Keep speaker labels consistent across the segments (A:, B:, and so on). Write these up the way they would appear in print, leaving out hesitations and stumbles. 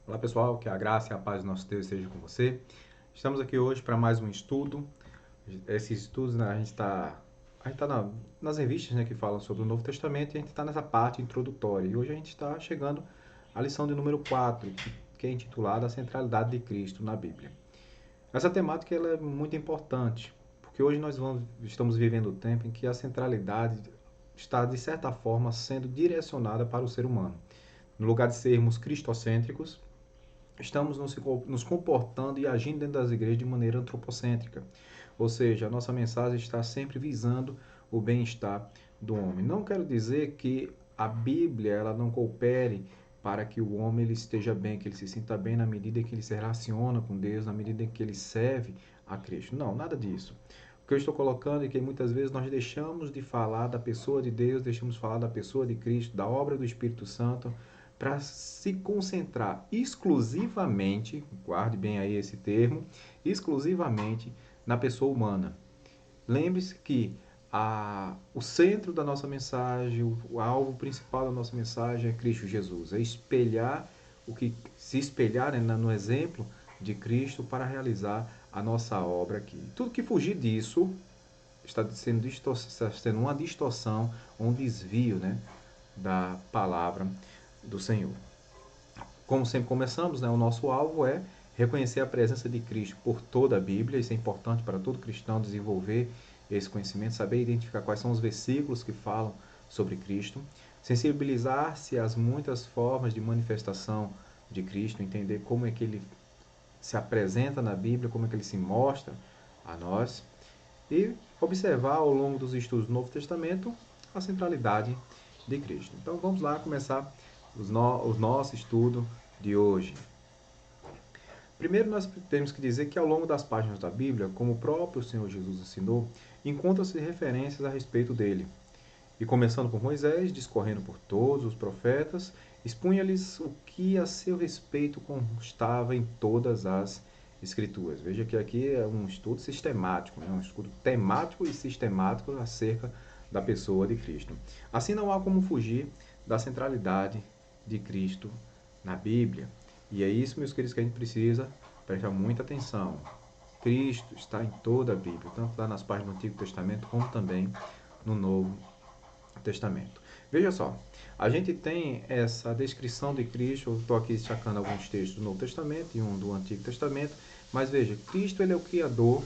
A: Olá pessoal, que a graça e a paz do nosso Deus esteja com você. Estamos aqui hoje para mais um estudo. Esses estudos, né, a gente tá nas revistas, né, que falam sobre o Novo Testamento e a gente está nessa parte introdutória. E hoje a gente está chegando à lição de número 4, que é intitulada A Centralidade de Cristo na Bíblia. Essa temática ela é muito importante, porque hoje estamos vivendo o tempo em que a centralidade está, de certa forma, sendo direcionada para o ser humano. No lugar de sermos cristocêntricos, estamos nos comportando e agindo dentro das igrejas de maneira antropocêntrica. Ou seja, a nossa mensagem está sempre visando o bem-estar do homem. Não quero dizer que a Bíblia ela não coopere para que o homem ele esteja bem, que ele se sinta bem na medida em que ele se relaciona com Deus, na medida em que ele serve a Cristo. Não, nada disso. O que eu estou colocando é que muitas vezes nós deixamos de falar da pessoa de Deus, deixamos de falar da pessoa de Cristo, da obra do Espírito Santo, para se concentrar exclusivamente, guarde bem aí esse termo, exclusivamente na pessoa humana. Lembre-se que o centro da nossa mensagem, o alvo principal da nossa mensagem é Cristo Jesus, é espelhar se espelhar, né, no exemplo de Cristo para realizar a nossa obra aqui. Tudo que fugir disso está sendo uma distorção, um desvio, né, da palavra do Senhor. Como sempre começamos, né, o nosso alvo é reconhecer a presença de Cristo por toda a Bíblia. Isso é importante para todo cristão desenvolver esse conhecimento, saber identificar quais são os versículos que falam sobre Cristo, sensibilizar-se às muitas formas de manifestação de Cristo, entender como é que ele se apresenta na Bíblia, como é que ele se mostra a nós e observar ao longo dos estudos do Novo Testamento a centralidade de Cristo. Então vamos lá começar o nosso estudo de hoje. Primeiro nós temos que dizer que ao longo das páginas da Bíblia, como o próprio Senhor Jesus ensinou, encontram-se referências a respeito dele. E começando por Moisés, discorrendo por todos os profetas, expunha-lhes o que a seu respeito constava em todas as Escrituras. Veja que aqui é um estudo sistemático, né? Um estudo temático e sistemático acerca da pessoa de Cristo. Assim não há como fugir da centralidade de Cristo na Bíblia. E é isso, meus queridos, que a gente precisa prestar muita atenção. Cristo está em toda a Bíblia, tanto lá nas páginas do Antigo Testamento como também no Novo Testamento. Veja só, a gente tem essa descrição de Cristo, eu estou aqui destacando alguns textos do Novo Testamento e um do Antigo Testamento, mas veja, Cristo ele é o Criador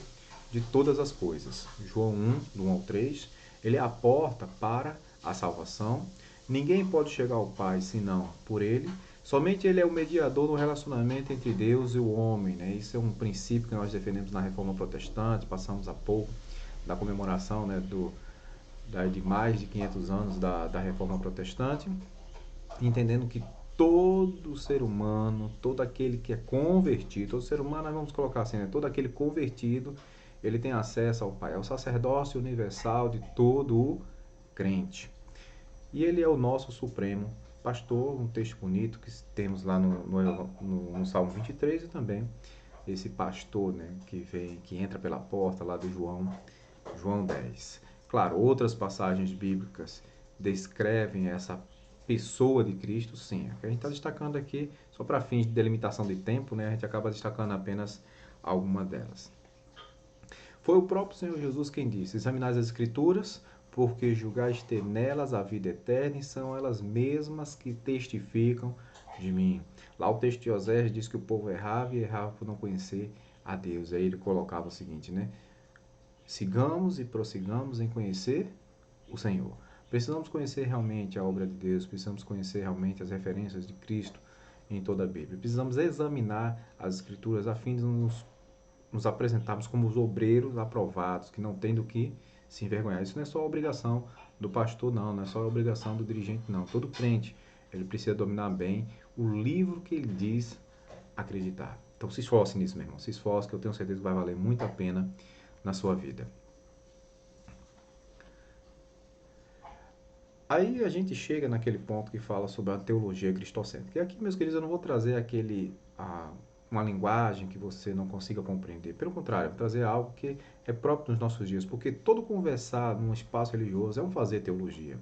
A: de todas as coisas. João 1, do 1 ao 3, ele é a porta para a salvação. Ninguém pode chegar ao Pai senão por ele. Somente ele é o mediador do relacionamento entre Deus e o homem. Né? Isso é um princípio que nós defendemos na Reforma Protestante, passamos há pouco da comemoração, né, de mais de 500 anos da Reforma Protestante, entendendo que todo ser humano, todo aquele que é convertido, todo ser humano, nós vamos colocar assim, né? Todo aquele convertido, ele tem acesso ao Pai, ao sacerdócio universal de todo o crente. E ele é o nosso supremo pastor, um texto bonito que temos lá no Salmo 23 e também esse pastor, né, que entra pela porta lá do João 10. Claro, outras passagens bíblicas descrevem essa pessoa de Cristo, sim. A gente está destacando aqui, só para fins de delimitação de tempo, né, a gente acaba destacando apenas alguma delas. Foi o próprio Senhor Jesus quem disse: examinai as Escrituras, porque julgais ter nelas a vida eterna, e são elas mesmas que testificam de mim. Lá o texto de Osés diz que o povo errava e errava por não conhecer a Deus. Aí ele colocava o seguinte, né? Sigamos e prossigamos em conhecer o Senhor. Precisamos conhecer realmente a obra de Deus, precisamos conhecer realmente as referências de Cristo em toda a Bíblia. Precisamos examinar as Escrituras a fim de nos apresentarmos como os obreiros aprovados, que não tem do que se envergonhar. Isso não é só a obrigação do pastor, não é só a obrigação do dirigente, não. Todo crente, ele precisa dominar bem o livro que ele diz acreditar. Então se esforce nisso, meu irmão. Se esforce, que eu tenho certeza que vai valer muito a pena na sua vida. Aí a gente chega naquele ponto que fala sobre a teologia cristocêntrica. E aqui, meus queridos, eu não vou trazer uma linguagem que você não consiga compreender. Pelo contrário, eu vou trazer algo que é próprio dos nossos dias, porque todo conversar num espaço religioso é um fazer teologia.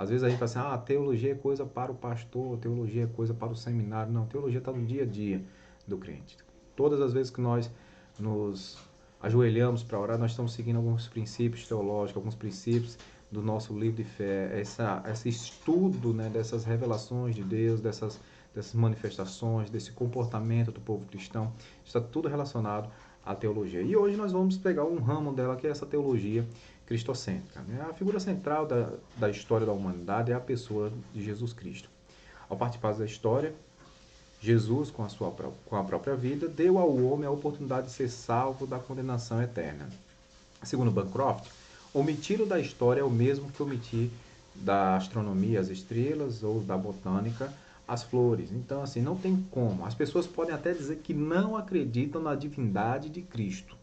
A: Às vezes a gente fala assim, teologia é coisa para o pastor, teologia é coisa para o seminário. Não, teologia está no dia a dia do crente. Todas as vezes que nós nos ajoelhamos para orar, nós estamos seguindo alguns princípios teológicos, alguns princípios do nosso livro de fé, esse estudo, né, dessas revelações de Deus, dessas manifestações, desse comportamento do povo cristão, está tudo relacionado à teologia. E hoje nós vamos pegar um ramo dela, que é essa teologia cristocêntrica, né? A figura central da história da humanidade é a pessoa de Jesus Cristo. Ao participar da história, Jesus, com a própria vida, deu ao homem a oportunidade de ser salvo da condenação eterna. Segundo Bancroft, omitir-o da história é o mesmo que omitir da astronomia as estrelas ou da botânica as flores. Então, assim, não tem como. As pessoas podem até dizer que não acreditam na divindade de Cristo.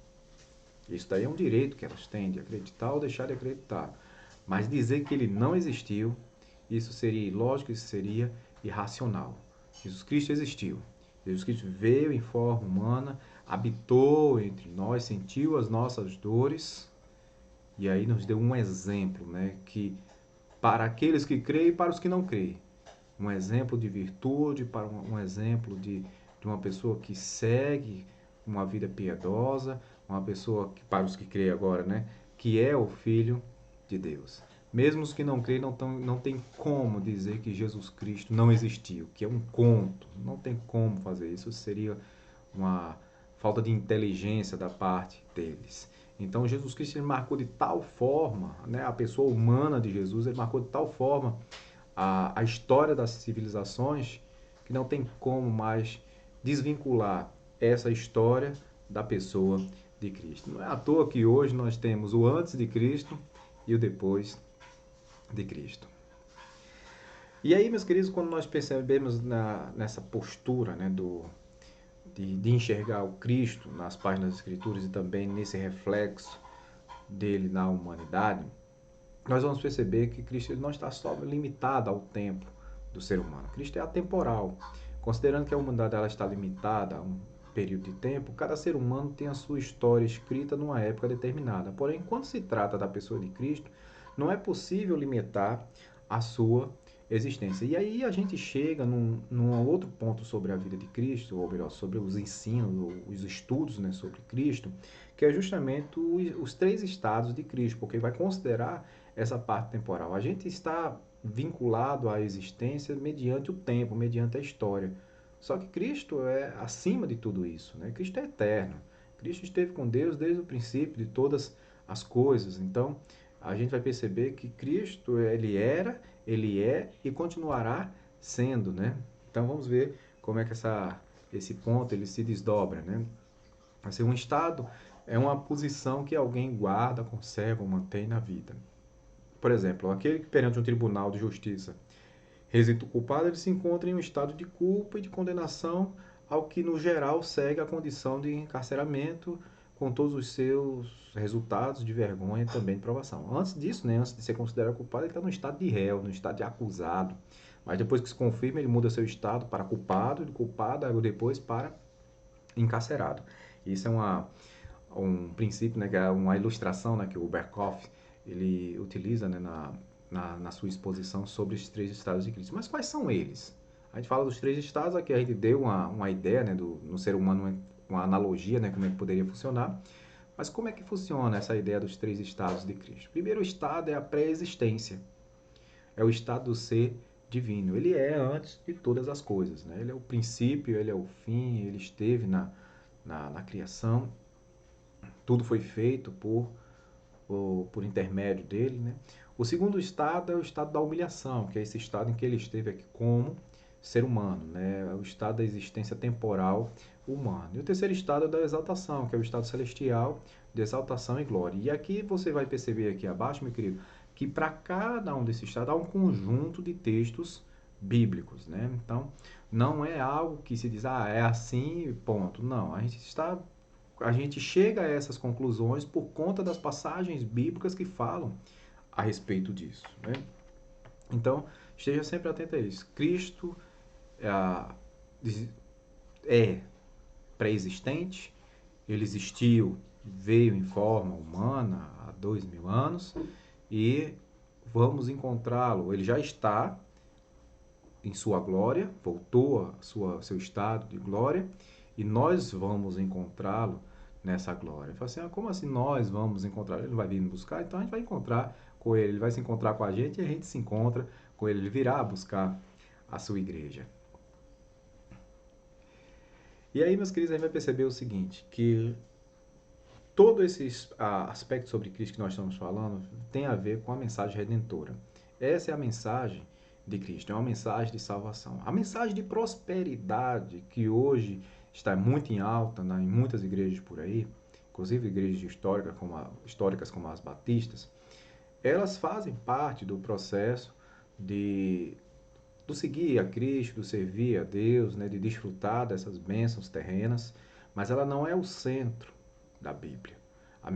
A: Isso daí é um direito que elas têm de acreditar ou deixar de acreditar. Mas dizer que ele não existiu, isso seria ilógico, isso seria irracional. Jesus Cristo existiu. Jesus Cristo veio em forma humana, habitou entre nós, sentiu as nossas dores e aí nos deu um exemplo, né, que para aqueles que creem e para os que não creem. Um exemplo de virtude, para um exemplo de uma pessoa que segue uma vida piedosa, uma pessoa que, para os que creem agora, né, que é o Filho de Deus. Mesmo os que não creem não tem como dizer que Jesus Cristo não existiu, que é um conto. Não tem como fazer isso, seria uma falta de inteligência da parte deles. Então Jesus Cristo ele marcou de tal forma, né, a pessoa humana de Jesus, ele marcou de tal forma a história das civilizações que não tem como mais desvincular essa história da pessoa de Cristo. Não é à toa que hoje nós temos o antes de Cristo e o depois de Cristo. E aí, meus queridos, quando nós percebemos nessa postura, né, de enxergar o Cristo nas páginas das Escrituras e também nesse reflexo dele na humanidade, nós vamos perceber que Cristo ele não está só limitado ao tempo do ser humano. Cristo é atemporal. Considerando que a humanidade ela está limitada a um período de tempo, cada ser humano tem a sua história escrita numa época determinada. Porém, quando se trata da pessoa de Cristo, não é possível limitar a sua existência. E aí a gente chega num outro ponto sobre a vida de Cristo, ou melhor, sobre os ensinos, os estudos, né, sobre Cristo, que é justamente os três estados de Cristo, porque vai considerar essa parte temporal. A gente está vinculado à existência mediante o tempo, mediante a história. Só que Cristo é acima de tudo isso, né? Cristo é eterno. Cristo esteve com Deus desde o princípio de todas as coisas. Então, a gente vai perceber que Cristo, ele era, ele é e continuará sendo, né? Então, vamos ver como é que esse ponto ele se desdobra, né? Assim, um estado é uma posição que alguém guarda, conserva ou mantém na vida. Por exemplo, aquele que perante um tribunal de justiça reside o culpado, ele se encontra em um estado de culpa e de condenação ao que, no geral, segue a condição de encarceramento com todos os seus resultados de vergonha e também de provação. Antes disso, né, antes de ser considerado culpado, ele está no estado de réu, no estado de acusado. Mas depois que se confirma, ele muda seu estado para culpado, de culpado, aí depois para encarcerado. Isso é um princípio, né, que é uma ilustração, né, que o Berkhoff ele utiliza, né, na sua exposição sobre os três estados de Cristo. Mas quais são eles? A gente fala dos três estados, aqui a gente deu uma ideia, né, no ser humano, uma analogia, né, como é que poderia funcionar. Mas como é que funciona essa ideia dos três estados de Cristo? O primeiro estado é a pré-existência. É o estado do ser divino. Ele é antes de todas as coisas, né? Ele é o princípio, ele é o fim, ele esteve na criação. Tudo foi feito por intermédio dele, né? O segundo estado é o estado da humilhação, que é esse estado em que ele esteve aqui como ser humano, né? É o estado da existência temporal humana. E o terceiro estado é da exaltação, que é o estado celestial de exaltação e glória. E aqui você vai perceber aqui abaixo, meu querido, que para cada um desses estados há um conjunto de textos bíblicos, né? Então, não é algo que se diz, é assim, ponto. Não, a gente chega a essas conclusões por conta das passagens bíblicas que falam a respeito disso, né? Então, esteja sempre atento a isso. Cristo é pré-existente, ele existiu, veio em forma humana há 2000 anos e vamos encontrá-lo. Ele já está em sua glória, voltou a seu estado de glória, e nós vamos encontrá-lo nessa glória. Fala assim, como assim nós vamos encontrar? Ele vai vir nos buscar, então a gente vai encontrar com ele, ele vai se encontrar com a gente e a gente se encontra com ele, ele virá buscar a sua igreja. E aí, meus queridos, a gente vai perceber o seguinte, que todo esse aspecto sobre Cristo que nós estamos falando tem a ver com a mensagem redentora. Essa é a mensagem de Cristo, é uma mensagem de salvação. A mensagem de prosperidade que hoje está muito em alta em muitas igrejas por aí, inclusive igrejas históricas como as batistas, elas fazem parte do processo do seguir a Cristo, do servir a Deus, né, de desfrutar dessas bênçãos terrenas, mas ela não é o centro da Bíblia. A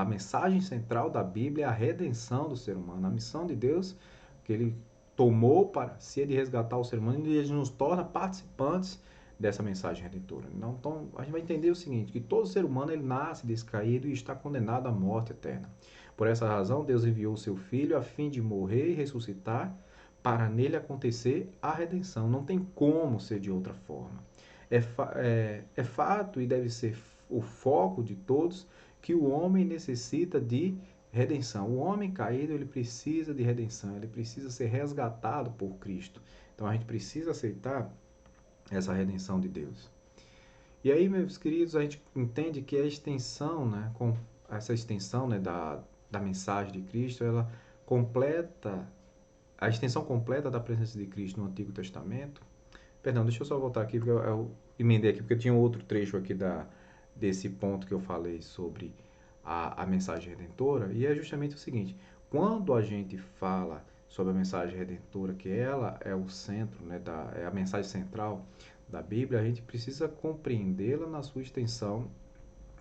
A: mensagem central da Bíblia é a redenção do ser humano, a missão de Deus que ele tomou para si de resgatar o ser humano e ele nos torna participantes dessa mensagem redentora. Então, a gente vai entender o seguinte, que todo ser humano ele nasce descaído e está condenado à morte eterna. Por essa razão, Deus enviou o seu Filho a fim de morrer e ressuscitar para nele acontecer a redenção. Não tem como ser de outra forma. É fato e deve ser o foco de todos que o homem necessita de redenção. O homem caído, ele precisa de redenção, ele precisa ser resgatado por Cristo. Então a gente precisa aceitar essa redenção de Deus. E aí, meus queridos, a gente entende que a extensão, essa extensão, da mensagem de Cristo, ela completa a extensão completa da presença de Cristo no Antigo Testamento. Perdão, deixa eu só voltar aqui, porque eu emendei aqui, porque tinha outro trecho aqui desse ponto que eu falei sobre a mensagem redentora, e é justamente o seguinte, quando a gente fala sobre a mensagem redentora, que ela é o centro, é a mensagem central da Bíblia, a gente precisa compreendê-la na sua extensão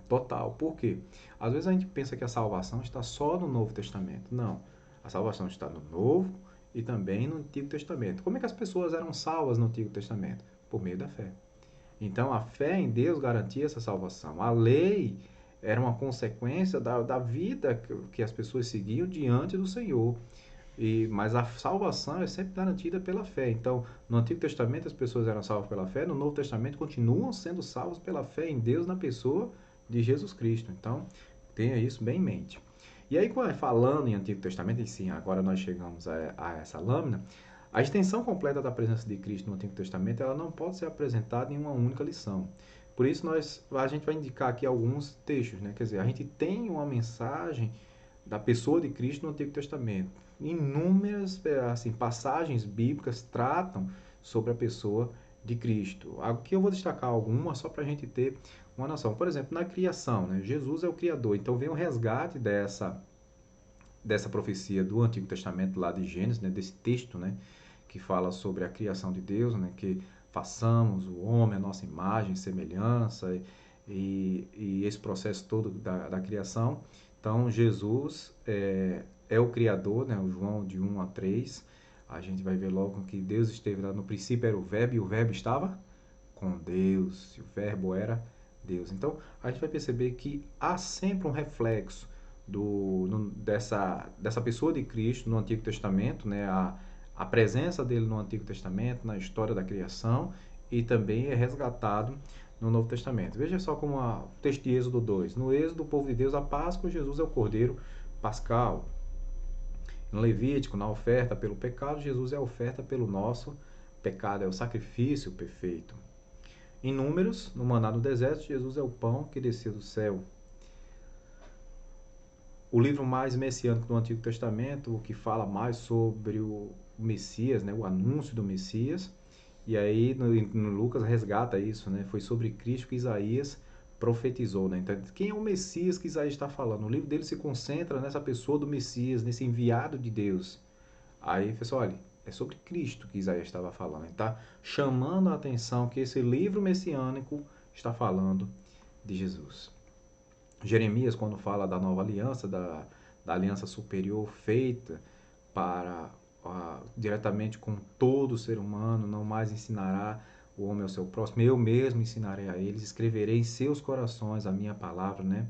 A: total. Por quê? Às vezes a gente pensa que a salvação está só no Novo Testamento. Não, a salvação está no Novo e também no Antigo Testamento. Como é que as pessoas eram salvas no Antigo Testamento? Por meio da fé. Então, a fé em Deus garantia essa salvação. A lei era uma consequência da vida que as pessoas seguiam diante do Senhor. Mas a salvação é sempre garantida pela fé. Então, no Antigo Testamento as pessoas eram salvas pela fé, no Novo Testamento continuam sendo salvos pela fé em Deus na pessoa de Jesus Cristo. Então, tenha isso bem em mente. E aí, falando em Antigo Testamento, e sim, agora nós chegamos a essa lâmina, a extensão completa da presença de Cristo no Antigo Testamento, ela não pode ser apresentada em uma única lição. Por isso, a gente vai indicar aqui alguns textos, né? Quer dizer, a gente tem uma mensagem da pessoa de Cristo no Antigo Testamento. Inúmeras assim, passagens bíblicas tratam sobre a pessoa de Cristo. Aqui eu vou destacar algumas só para a gente ter uma noção. Por exemplo, na criação, né? Jesus é o Criador, então vem o resgate dessa profecia do Antigo Testamento, lá de Gênesis, né? Desse texto, né? Que fala sobre a criação de Deus, né? Que façamos o homem a nossa imagem, semelhança, e esse processo todo da criação. Então, Jesus é o Criador, né? O João de 1 a 3, a gente vai ver logo que Deus esteve lá no princípio, era o Verbo, e o Verbo estava com Deus, e o Verbo era Deus. Então, a gente vai perceber que há sempre um reflexo dessa pessoa de Cristo no Antigo Testamento, né? A presença dele no Antigo Testamento, na história da criação, e também é resgatado no Novo Testamento. Veja só como o texto de Êxodo 2. No Êxodo, o povo de Deus, a Páscoa, Jesus é o Cordeiro Pascal. No Levítico, na oferta pelo pecado, Jesus é a oferta pelo nosso pecado, é o sacrifício perfeito. Em Números, no maná do deserto, Jesus é o pão que desceu do céu. O livro mais messiânico do Antigo Testamento, o que fala mais sobre o Messias, né, o anúncio do Messias, e aí no Lucas resgata isso, né, foi sobre Cristo que Isaías profetizou, né? Então, quem é o Messias que Isaías está falando? O livro dele se concentra nessa pessoa do Messias, nesse enviado de Deus. Aí, pessoal, olha, é sobre Cristo que Isaías estava falando. Ele está chamando a atenção que esse livro messiânico está falando de Jesus. Jeremias, quando fala da nova aliança, da aliança superior feita diretamente com todo ser humano, não mais ensinará o homem ao seu próximo, eu mesmo ensinarei a eles, escreverei em seus corações a minha palavra, né?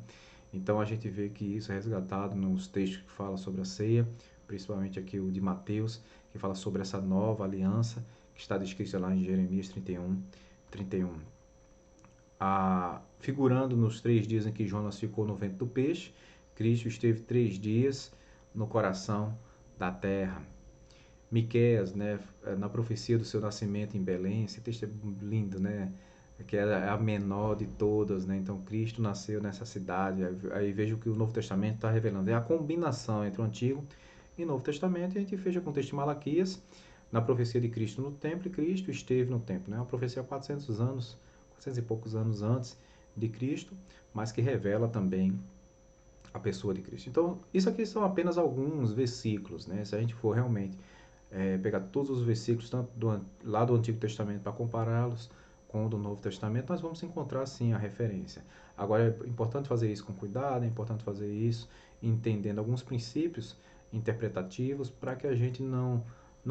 A: Então a gente vê que isso é resgatado nos textos que falam sobre a ceia, principalmente aqui o de Mateus, que fala sobre essa nova aliança, que está descrita lá em Jeremias 31. Figurando nos 3 dias em que Jonas ficou no ventre do peixe, Cristo esteve 3 dias no coração da terra. Miqueias, né, na profecia do seu nascimento em Belém, esse texto é lindo, né, que é a menor de todas, né, então Cristo nasceu nessa cidade, aí vejo que o Novo Testamento está revelando, é a combinação entre o Antigo e o Novo Testamento, e a gente fecha com o texto de Malaquias, na profecia de Cristo no templo, e Cristo esteve no templo, né, uma profecia 400 anos, 400 e poucos anos antes de Cristo, mas que revela também a pessoa de Cristo. Então, isso aqui são apenas alguns versículos, né, se a gente for realmente pegar todos os versículos, tanto lá do Antigo Testamento, para compará-los com o do Novo Testamento, nós vamos encontrar sim a referência. Agora é importante fazer isso com cuidado, é importante fazer isso entendendo alguns princípios interpretativos para que a gente não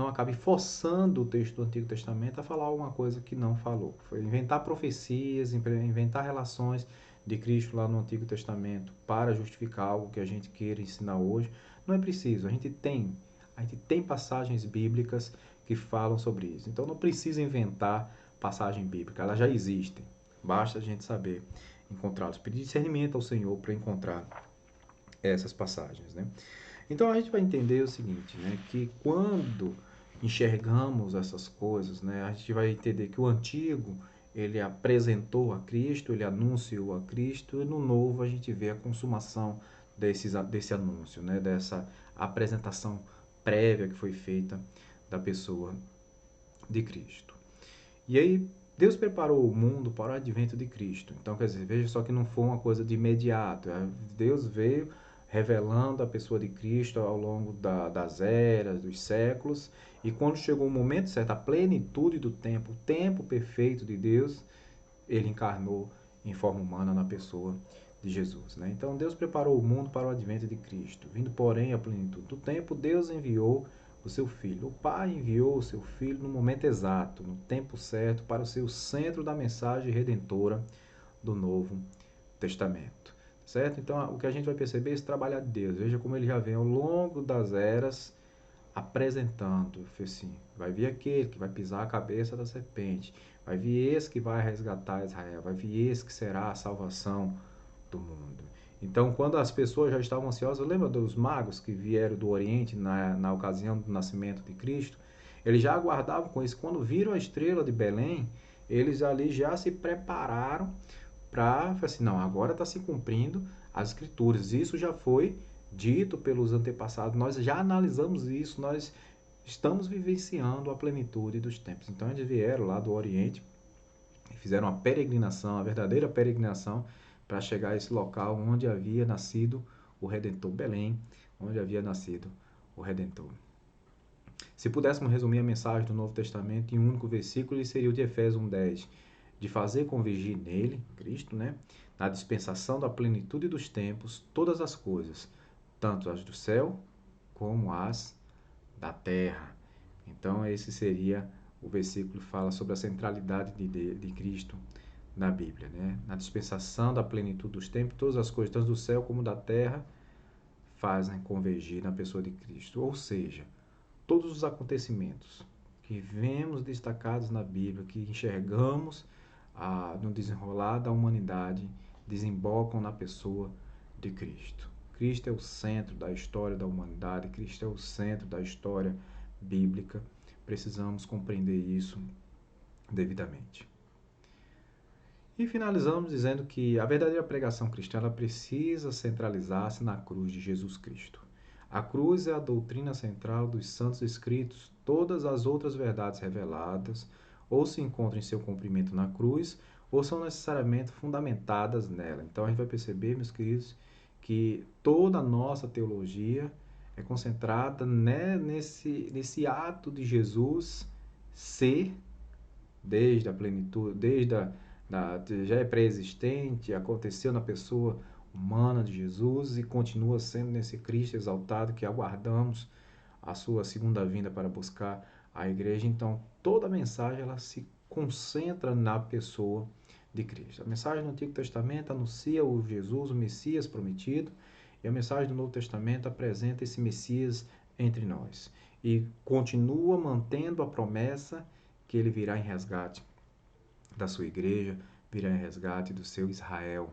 A: acabe forçando o texto do Antigo Testamento a falar alguma coisa que não falou. Foi inventar profecias, inventar relações de Cristo lá no Antigo Testamento para justificar algo que a gente queira ensinar hoje. Não é preciso, a gente tem passagens bíblicas que falam sobre isso. Então não precisa inventar passagem bíblica, elas já existem. Basta a gente saber encontrá-las. Pedir discernimento ao Senhor para encontrar essas passagens, né? Então a gente vai entender o seguinte, né? Que quando enxergamos essas coisas, né? A gente vai entender que o antigo ele apresentou a Cristo, ele anunciou a Cristo, e no novo a gente vê a consumação desse anúncio, né? Dessa apresentação prévia que foi feita da pessoa de Cristo. E aí, Deus preparou o mundo para o advento de Cristo. Então, quer dizer, veja só que não foi uma coisa de imediato. Deus veio revelando a pessoa de Cristo ao longo das eras, dos séculos. E quando chegou o momento certo, a plenitude do tempo, o tempo perfeito de Deus, ele encarnou em forma humana na pessoa de Jesus, né? Então Deus preparou o mundo para o advento de Cristo. Vindo, porém, à plenitude do tempo, Deus enviou o seu Filho. O Pai enviou o seu Filho no momento exato, no tempo certo, para ser o centro da mensagem redentora do Novo Testamento. Certo? Então, o que a gente vai perceber é esse trabalho de Deus. Veja como ele já vem ao longo das eras apresentando, assim, vai vir aquele que vai pisar a cabeça da serpente, vai vir esse que vai resgatar Israel, vai vir esse que será a salvação do mundo. Então, quando as pessoas já estavam ansiosas, lembra dos magos que vieram do Oriente na ocasião do nascimento de Cristo? Eles já aguardavam com isso. Quando viram a estrela de Belém, eles ali já se prepararam para, assim, não, agora está se cumprindo as escrituras. Isso já foi dito pelos antepassados, nós já analisamos isso, nós estamos vivenciando a plenitude dos tempos. Então eles vieram lá do Oriente e fizeram uma peregrinação, a verdadeira peregrinação, para chegar a esse local onde havia nascido o Redentor, Belém, onde havia nascido o Redentor. Se pudéssemos resumir a mensagem do Novo Testamento em um único versículo, ele seria o de Efésios 1:10, de fazer convergir nele, Cristo, né, na dispensação da plenitude dos tempos, todas as coisas, tanto as do céu como as da terra. Então esse seria o versículo que fala sobre a centralidade de Cristo na Bíblia, né? Na dispensação da plenitude dos tempos, todas as coisas, tanto do céu como da terra, fazem convergir na pessoa de Cristo. Ou seja, todos os acontecimentos que vemos destacados na Bíblia, que enxergamos no desenrolar da humanidade, desembocam na pessoa de Cristo. Cristo é o centro da história da humanidade, Cristo é o centro da história bíblica. Precisamos compreender isso devidamente. E finalizamos dizendo que a verdadeira pregação cristã ela precisa centralizar-se na cruz de Jesus Cristo. A cruz é a doutrina central dos santos escritos. Todas as outras verdades reveladas ou se encontram em seu cumprimento na cruz ou são necessariamente fundamentadas nela. Então a gente vai perceber, meus queridos, que toda a nossa teologia é concentrada, né, nesse ato de Jesus ser, desde a plenitude, já é pré-existente, aconteceu na pessoa humana de Jesus e continua sendo nesse Cristo exaltado que aguardamos a sua segunda vinda para buscar a igreja. Então, toda a mensagem ela se concentra na pessoa de Cristo. A mensagem do Antigo Testamento anuncia o Jesus, o Messias prometido, e a mensagem do Novo Testamento apresenta esse Messias entre nós. E continua mantendo a promessa que ele virá em resgate da sua igreja, virá em resgate do seu Israel,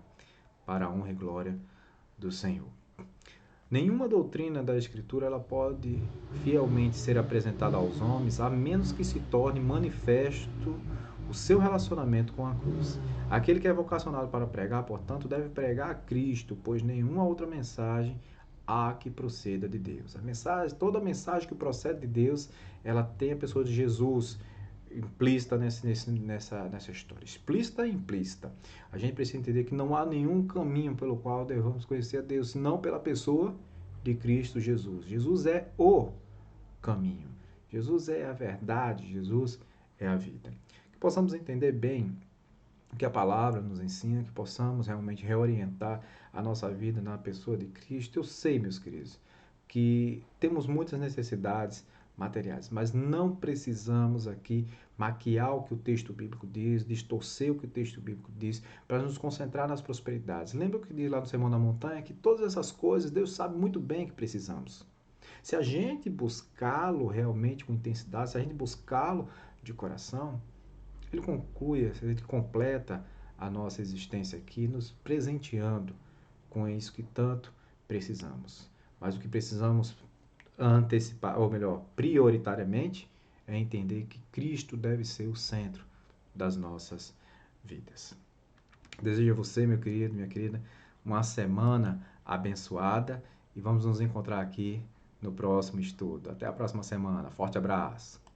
A: para a honra e glória do Senhor. Nenhuma doutrina da Escritura ela pode fielmente ser apresentada aos homens, a menos que se torne manifesto o seu relacionamento com a cruz. Aquele que é vocacionado para pregar, portanto, deve pregar a Cristo, pois nenhuma outra mensagem há que proceda de Deus. Toda mensagem que procede de Deus, ela tem a pessoa de Jesus implícita nessa história. Explícita e implícita. A gente precisa entender que não há nenhum caminho pelo qual devemos conhecer a Deus, senão pela pessoa de Cristo Jesus. Jesus é o caminho. Jesus é a verdade. Jesus é a vida. Que possamos entender bem o que a palavra nos ensina, que possamos realmente reorientar a nossa vida na pessoa de Cristo. Eu sei, meus queridos, que temos muitas necessidades materiais, mas não precisamos aqui maquiar o que o texto bíblico diz, distorcer o que o texto bíblico diz, para nos concentrar nas prosperidades. Lembra o que diz lá no Sermão da Montanha? Que todas essas coisas Deus sabe muito bem que precisamos. Se a gente buscá-lo realmente com intensidade, se a gente buscá-lo de coração, ele conclui, ele completa a nossa existência aqui, nos presenteando com isso que tanto precisamos. Mas o que precisamos antecipar, ou melhor, prioritariamente, é entender que Cristo deve ser o centro das nossas vidas. Desejo a você, meu querido, minha querida, uma semana abençoada e vamos nos encontrar aqui no próximo estudo. Até a próxima semana. Forte abraço!